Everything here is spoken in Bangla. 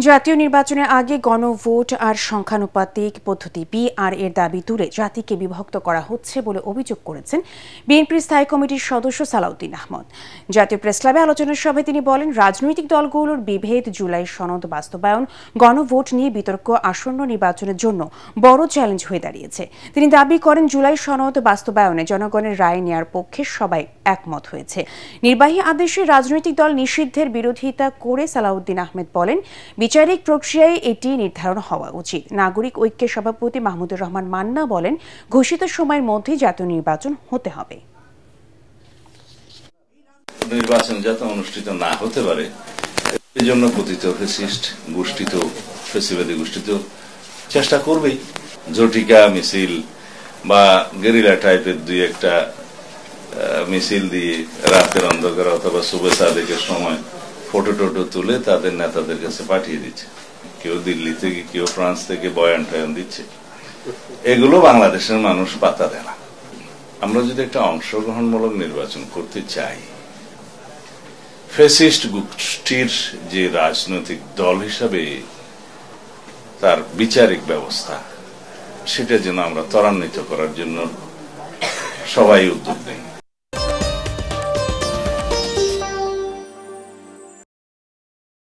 জাতীয় নির্বাচনের আগে গণভোট আর সংখ্যানুপাতিক পদ্ধতি বিআর এর দাবি তুলে জাতিকে বিভক্ত করা হচ্ছে বলে অভিযোগ করেছেন বিএনপির স্থায়ী কমিটির সদস্য সালাউদ্দিন আহমদ। জাতীয় প্রেসক্লাবে আলোচনা সভায় তিনি বলেন, রাজনৈতিক দলগুলোর বিভেদ, জুলাই সনদ বাস্তবায়ন, গণভোট নিয়ে বিতর্ক আসন্ন নির্বাচনের জন্য বড় চ্যালেঞ্জ হয়ে দাঁড়িয়েছে। তিনি দাবি করেন, জুলাই সনদ বাস্তবায়নে জনগণের রায় নেয়ার পক্ষে সবাই একমত হয়েছে। নির্বাহী আদেশে রাজনৈতিক দল নিষিদ্ধের বিরোধিতা করে সালাউদ্দিন আহমেদ বলেন, বিচারিক প্রক্রিয়ায় এটি নির্ধারণ হওয়া উচিত। নাগরিক ঐক্যের সভাপতি মাহমুদুর রহমান মান্না বলেন, ঘোষিত সময়ের মধ্যে জাতীয় নির্বাচন হতে হবে। নির্বাচন যাতে অনুষ্ঠিত না হতে পারে এই জন্য কথিত ফ্যাসিস্ট গোষ্ঠী তো ফ্যাসিবাদী গোষ্ঠী তো চেষ্টা করবেই। ঝটিকা মিছিল বা গেরিলা টাইপের দুই একটা মিছিল দিয়ে রাতের অন্ধকার অথবা শুভে সাদেকের সময় ফটো টোটো তুলে তাদের নেতাদের কাছে পাঠিয়ে দিচ্ছে। কেউ দিল্লি থেকে, কেউ ফ্রান্স থেকে বয়ান টয়ান দিচ্ছে। এগুলো বাংলাদেশের মানুষ পাত্তা দেয় না। আমরা যদি একটা অংশগ্রহণমূলক নির্বাচন করতে চাই, ফ্যাসিস্ট গোষ্ঠীর যে রাজনৈতিক দল হিসাবে তার বিচারিক ব্যবস্থা, সেটা যেন আমরা ত্বরান্বিত করার জন্য সবাই উদ্যোগ নেই।